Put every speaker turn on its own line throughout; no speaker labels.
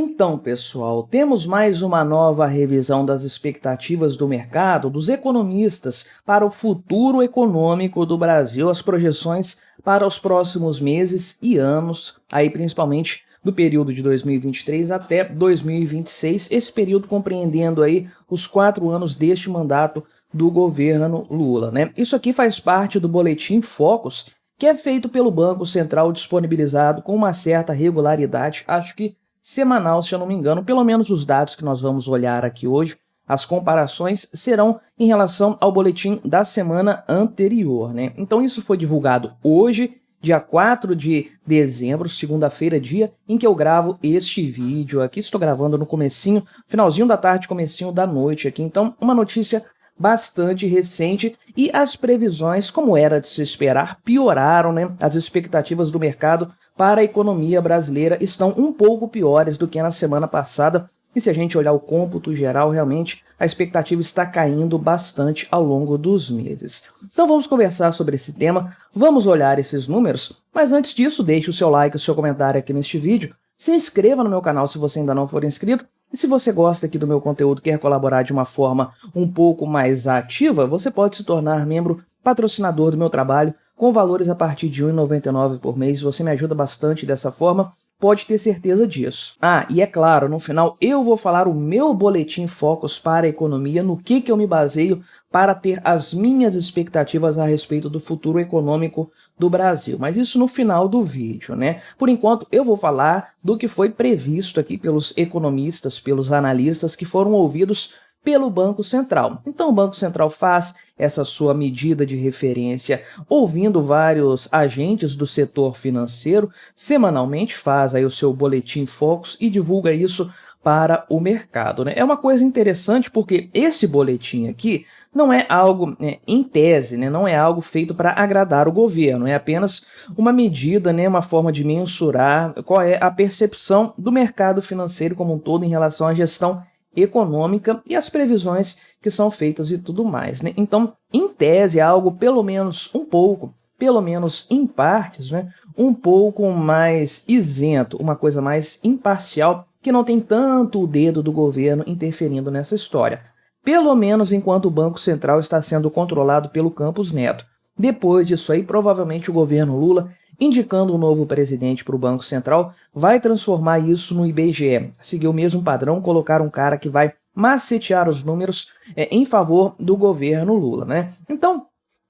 Então, pessoal, temos mais uma nova revisão das expectativas do mercado, dos economistas, para o futuro econômico do Brasil, as projeções para os próximos meses e anos, aí principalmente do período de 2023 até 2026, esse período compreendendo aí os 4 anos deste mandato do governo Lula, né? Isso aqui faz parte do Boletim Focus, que é feito pelo Banco Central, disponibilizado com uma certa regularidade, acho que semanal, se eu não me engano. Pelo menos os dados que nós vamos olhar aqui hoje, as comparações serão em relação ao boletim da semana anterior, né? Então isso foi divulgado hoje, dia 4 de dezembro, segunda-feira, dia em que eu gravo este vídeo aqui. Estou gravando no comecinho, finalzinho da tarde, comecinho da noite aqui. Então, uma notícia bastante recente e as previsões, como era de se esperar, pioraram, né? As expectativas do mercado para a economia brasileira estão um pouco piores do que na semana passada, e se a gente olhar o cômputo geral, realmente a expectativa está caindo bastante ao longo dos meses. Então vamos conversar sobre esse tema, vamos olhar esses números, mas antes disso deixe o seu like, o seu comentário aqui neste vídeo, se inscreva no meu canal se você ainda não for inscrito, e se você gosta aqui do meu conteúdo e quer colaborar de uma forma um pouco mais ativa, você pode se tornar membro patrocinador do meu trabalho, com valores a partir de R$ 1,99 por mês. Você me ajuda bastante dessa forma, pode ter certeza disso. Ah, e é claro, no final eu vou falar o meu boletim Focus para a economia, no que eu me baseio para ter as minhas expectativas a respeito do futuro econômico do Brasil. Mas isso no final do vídeo, né? Por enquanto eu vou falar do que foi previsto aqui pelos economistas, pelos analistas que foram ouvidos pelo Banco Central. Então o Banco Central faz essa sua medida de referência ouvindo vários agentes do setor financeiro, semanalmente faz aí o seu boletim Focus e divulga isso para o mercado, né? É uma coisa interessante porque esse boletim aqui não é algo em tese, né? Não é algo feito para agradar o governo, é apenas uma medida, né? Uma forma de mensurar qual é a percepção do mercado financeiro como um todo em relação à gestão econômica e as previsões que são feitas e tudo mais, né? Então, em tese, é algo pelo menos um pouco, pelo menos em partes, né? Um pouco mais isento, uma coisa mais imparcial, que não tem tanto o dedo do governo interferindo nessa história. Pelo menos enquanto o Banco Central está sendo controlado pelo Campos Neto. Depois disso aí, provavelmente o governo Lula, indicando um novo presidente para o Banco Central, vai transformar isso no IBGE, seguir o mesmo padrão, colocar um cara que vai macetear os números em favor do governo Lula, né? Então,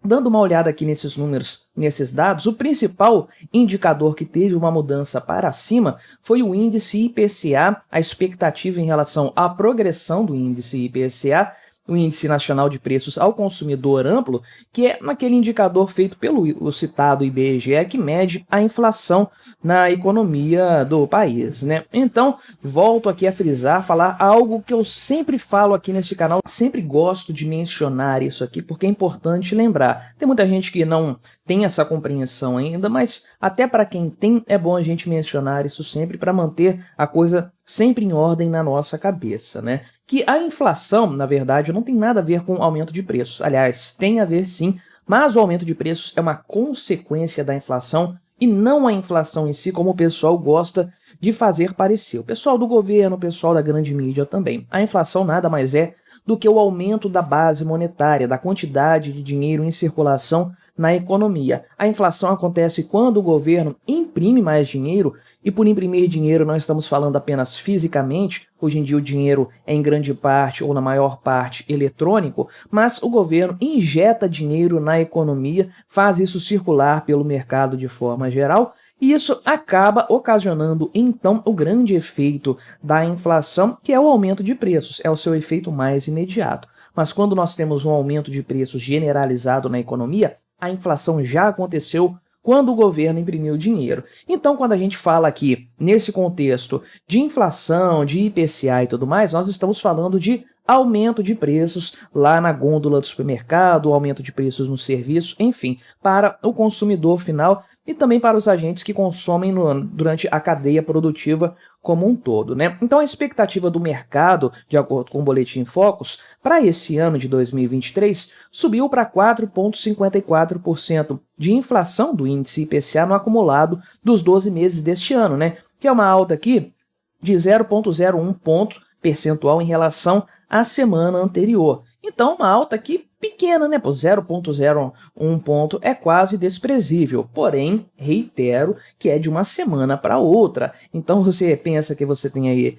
dando uma olhada aqui nesses números, nesses dados, o principal indicador que teve uma mudança para cima foi o índice IPCA, a expectativa em relação à progressão do índice IPCA, o Índice Nacional de Preços ao Consumidor Amplo, que é aquele indicador feito pelo citado IBGE que mede a inflação na economia do país, né? Então, volto aqui a frisar, falar algo que eu sempre falo aqui nesse canal, sempre gosto de mencionar isso aqui, porque é importante lembrar. Tem muita gente que não tem essa compreensão ainda, mas até para quem tem, é bom a gente mencionar isso sempre para manter a coisa sempre em ordem na nossa cabeça, né? Que a inflação, na verdade, não tem nada a ver com aumento de preços. Aliás, tem a ver sim, mas o aumento de preços é uma consequência da inflação e não a inflação em si, como o pessoal gosta de fazer parecer. O pessoal do governo, o pessoal da grande mídia também. A inflação nada mais é do que o aumento da base monetária, da quantidade de dinheiro em circulação na economia. A inflação acontece quando o governo imprime mais dinheiro, e por imprimir dinheiro não estamos falando apenas fisicamente, hoje em dia o dinheiro é em grande parte ou na maior parte eletrônico, mas o governo injeta dinheiro na economia, faz isso circular pelo mercado de forma geral, e isso acaba ocasionando, então, o grande efeito da inflação, que é o aumento de preços, é o seu efeito mais imediato. Mas quando nós temos um aumento de preços generalizado na economia, a inflação já aconteceu quando o governo imprimiu dinheiro. Então, quando a gente fala aqui, nesse contexto de inflação, de IPCA e tudo mais, nós estamos falando de aumento de preços lá na gôndola do supermercado, aumento de preços no serviço, enfim, para o consumidor final e também para os agentes que consomem durante a cadeia produtiva como um todo, né? Então a expectativa do mercado, de acordo com o Boletim Focus, para esse ano de 2023 subiu para 4,54% de inflação do índice IPCA no acumulado dos 12 meses deste ano, né? Que é uma alta aqui de 0,01 ponto percentual em relação à semana anterior. Então, uma alta aqui pequena, né? 0,01 ponto é quase desprezível, porém, reitero que é de uma semana para outra. Então, você pensa que você tem aí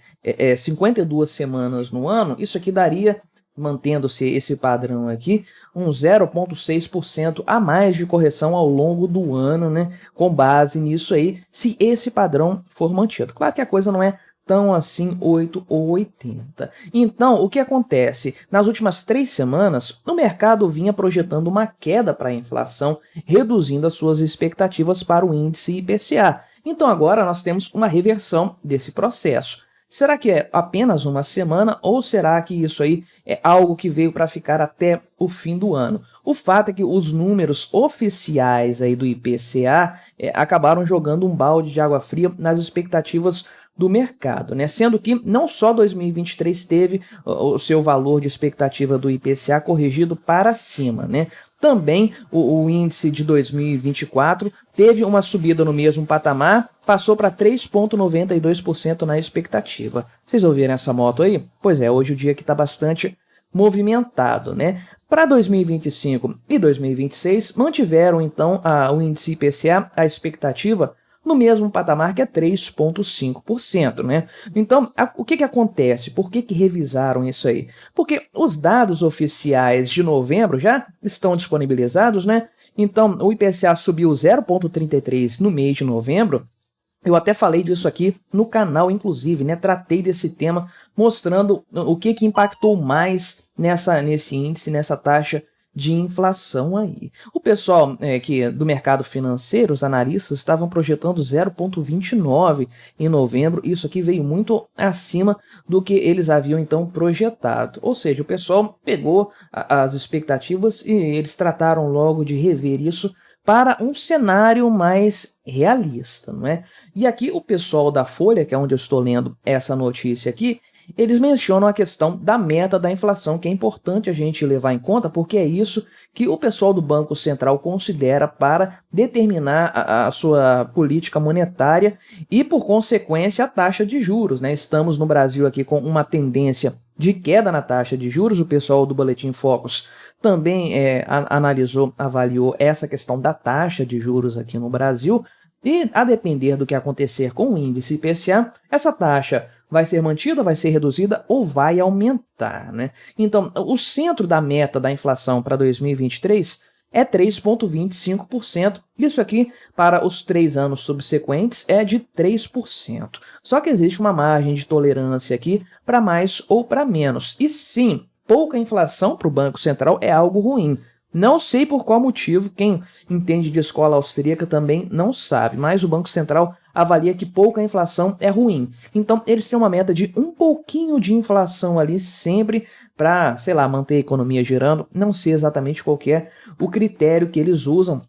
52 semanas no ano, isso aqui daria, mantendo-se esse padrão aqui, um 0,6% a mais de correção ao longo do ano, né? Com base nisso aí, se esse padrão for mantido. Claro que a coisa não é tão assim 8 ou 80. Então, o que acontece? Nas últimas 3 semanas, o mercado vinha projetando uma queda para a inflação, reduzindo as suas expectativas para o índice IPCA. Então, agora nós temos uma reversão desse processo. Será que é apenas uma semana ou será que isso aí é algo que veio para ficar até o fim do ano? O fato é que os números oficiais aí do IPCA acabaram jogando um balde de água fria nas expectativas do mercado, né? Sendo que não só 2023 teve o seu valor de expectativa do IPCA corrigido para cima, né? Também o índice de 2024 teve uma subida no mesmo patamar, passou para 3,92% na expectativa. Vocês ouviram essa moto aí? Pois é, hoje o dia que está bastante movimentado, né? Para 2025 e 2026, mantiveram então o índice IPCA, a expectativa, no mesmo patamar que é 3,5%, né? Então, o que acontece? Por que revisaram isso aí? Porque os dados oficiais de novembro já estão disponibilizados, né? Então, o IPCA subiu 0,33 no mês de novembro. Eu até falei disso aqui no canal, inclusive, né? Tratei desse tema, mostrando o que impactou mais nesse índice, nessa taxa de inflação aí. O pessoal do mercado financeiro, os analistas, estavam projetando 0,29 em novembro. Isso aqui veio muito acima do que eles haviam então projetado. Ou seja, o pessoal pegou as expectativas e eles trataram logo de rever isso para um cenário mais realista, não é? E aqui o pessoal da Folha, que é onde eu estou lendo essa notícia aqui, eles mencionam a questão da meta da inflação, que é importante a gente levar em conta, porque é isso que o pessoal do Banco Central considera para determinar a sua política monetária e, por consequência, a taxa de juros, né? Estamos no Brasil aqui com uma tendência de queda na taxa de juros. O pessoal do Boletim Focus também avaliou essa questão da taxa de juros aqui no Brasil. E, a depender do que acontecer com o índice IPCA, essa taxa vai ser mantida, vai ser reduzida ou vai aumentar, né? Então, o centro da meta da inflação para 2023 é 3,25%. Isso aqui, para os 3 anos subsequentes, é de 3%. Só que existe uma margem de tolerância aqui para mais ou para menos. E sim, pouca inflação para o Banco Central é algo ruim. Não sei por qual motivo, quem entende de escola austríaca também não sabe, mas o Banco Central avalia que pouca inflação é ruim. Então, eles têm uma meta de um pouquinho de inflação ali sempre para, sei lá, manter a economia girando. Não sei exatamente qual que é o critério que eles usam.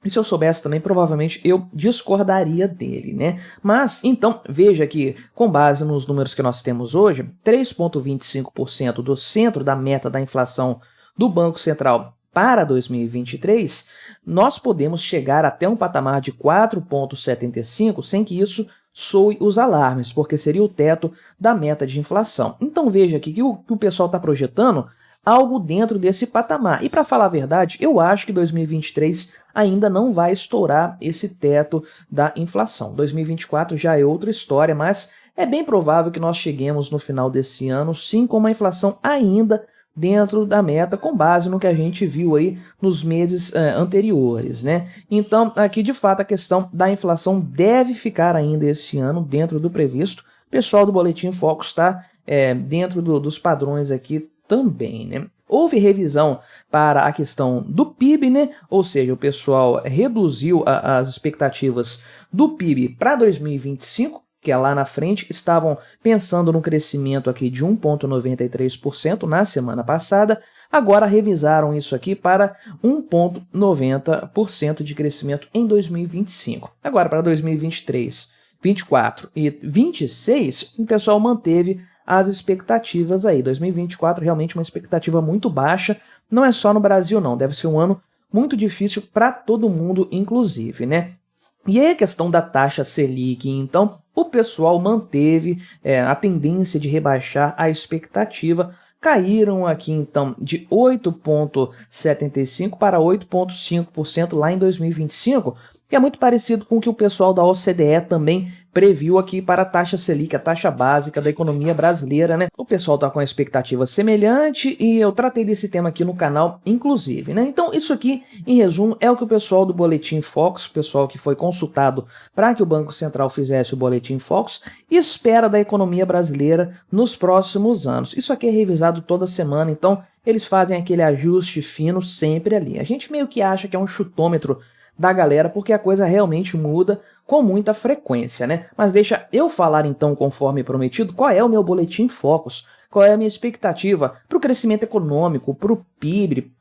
E se eu soubesse também, provavelmente eu discordaria dele, né? Mas, então, veja que, com base nos números que nós temos hoje, 3,25% do centro da meta da inflação do Banco Central para 2023, nós podemos chegar até um patamar de 4,75 sem que isso soe os alarmes, porque seria o teto da meta de inflação. Então veja aqui que o pessoal está projetando algo dentro desse patamar. E para falar a verdade, eu acho que 2023 ainda não vai estourar esse teto da inflação. 2024 já é outra história, mas é bem provável que nós cheguemos no final desse ano, sim, com uma inflação ainda dentro da meta, com base no que a gente viu aí nos meses anteriores, né? Então, aqui de fato a questão da inflação deve ficar ainda esse ano dentro do previsto. O pessoal do Boletim Focus está dentro dos padrões aqui também, né? Houve revisão para a questão do PIB, né? Ou seja, o pessoal reduziu as expectativas do PIB para 2025, que é lá na frente, estavam pensando no crescimento aqui de 1,93% na semana passada, agora revisaram isso aqui para 1,90% de crescimento em 2025. Agora, para 2023, 24 e 26, o pessoal manteve as expectativas aí. 2024 realmente uma expectativa muito baixa, não é só no Brasil não, deve ser um ano muito difícil para todo mundo, inclusive, né? E aí a questão da taxa Selic, então, o pessoal manteve a tendência de rebaixar a expectativa. Caíram aqui então de 8,75% para 8,5% lá em 2025, que é muito parecido com o que o pessoal da OCDE também previu aqui para a taxa Selic, a taxa básica da economia brasileira, né? O pessoal está com a expectativa semelhante e eu tratei desse tema aqui no canal, inclusive, né? Então, isso aqui, em resumo, é o que o pessoal do Boletim Focus, o pessoal que foi consultado para que o Banco Central fizesse o Boletim Focus, espera da economia brasileira nos próximos anos. Isso aqui é revisado toda semana, então eles fazem aquele ajuste fino sempre ali. A gente meio que acha que é um chutômetro da galera, porque a coisa realmente muda com muita frequência, né? Mas deixa eu falar então, conforme prometido, qual é o meu Boletim Focus, qual é a minha expectativa para o crescimento econômico, para o PIB,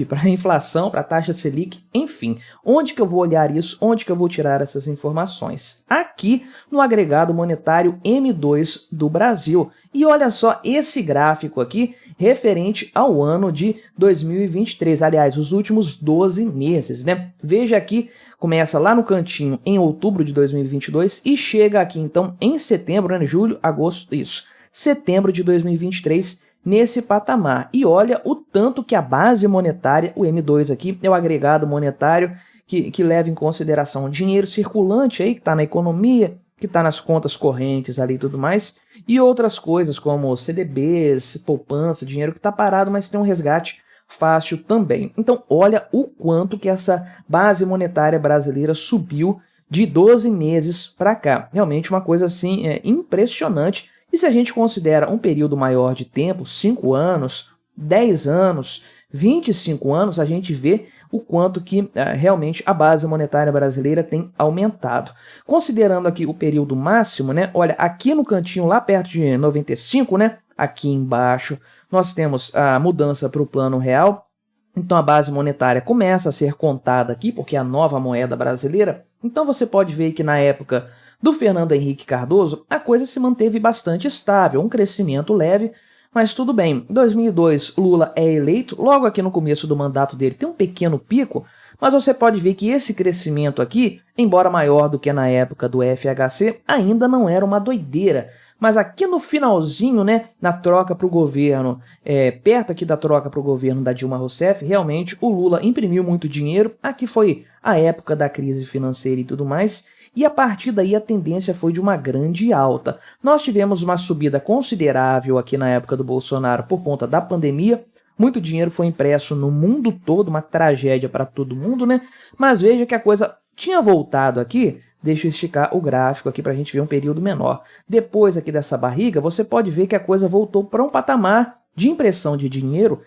para a inflação, para a taxa Selic, enfim. Onde que eu vou olhar isso? Onde que eu vou tirar essas informações? Aqui no agregado monetário M2 do Brasil. E olha só esse gráfico aqui referente ao ano de 2023, aliás, os últimos 12 meses, né? Veja aqui, começa lá no cantinho em outubro de 2022 e chega aqui então em setembro, né? Julho, agosto, isso, setembro de 2023, nesse patamar. E olha o tanto que a base monetária, o M2 aqui, é o agregado monetário que leva em consideração o dinheiro circulante aí que está na economia, que está nas contas correntes ali e tudo mais, e outras coisas como CDBs, poupança, dinheiro que está parado, mas tem um resgate fácil também. Então, olha o quanto que essa base monetária brasileira subiu de 12 meses para cá. Realmente uma coisa assim impressionante. E se a gente considera um período maior de tempo, 5 anos, 10 anos, 25 anos, a gente vê o quanto que realmente a base monetária brasileira tem aumentado. Considerando aqui o período máximo, né? Olha, aqui no cantinho lá perto de 95, né? Aqui embaixo nós temos a mudança para o plano real. Então a base monetária começa a ser contada aqui, porque é a nova moeda brasileira. Então você pode ver que na época do Fernando Henrique Cardoso, a coisa se manteve bastante estável, um crescimento leve, mas tudo bem. Em 2002, Lula é eleito, logo aqui no começo do mandato dele tem um pequeno pico, mas você pode ver que esse crescimento aqui, embora maior do que na época do FHC, ainda não era uma doideira. Mas aqui no finalzinho, né, na troca para o governo, perto aqui da troca para o governo da Dilma Rousseff, realmente o Lula imprimiu muito dinheiro. Aqui foi a época da crise financeira e tudo mais. E a partir daí a tendência foi de uma grande alta. Nós tivemos uma subida considerável aqui na época do Bolsonaro por conta da pandemia. Muito dinheiro foi impresso no mundo todo, uma tragédia para todo mundo, né? Mas veja que a coisa tinha voltado aqui. Deixa eu esticar o gráfico aqui para a gente ver um período menor. Depois aqui dessa barriga, você pode ver que a coisa voltou para um patamar de impressão de dinheiro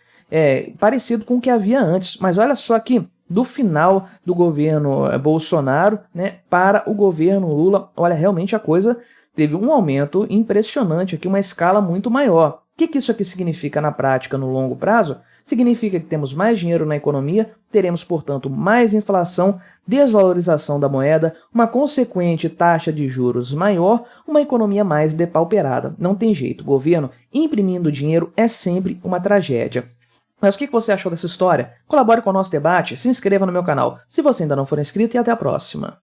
parecido com o que havia antes. Mas olha só aqui, do final do governo Bolsonaro, né, para o governo Lula, olha, realmente a coisa teve um aumento impressionante aqui, uma escala muito maior. O que isso aqui significa na prática no longo prazo? Significa que temos mais dinheiro na economia, teremos, portanto, mais inflação, desvalorização da moeda, uma consequente taxa de juros maior, uma economia mais depauperada. Não tem jeito, governo imprimindo dinheiro é sempre uma tragédia. Mas o que você achou dessa história? Colabore com o nosso debate, se inscreva no meu canal, se você ainda não for inscrito, e até a próxima.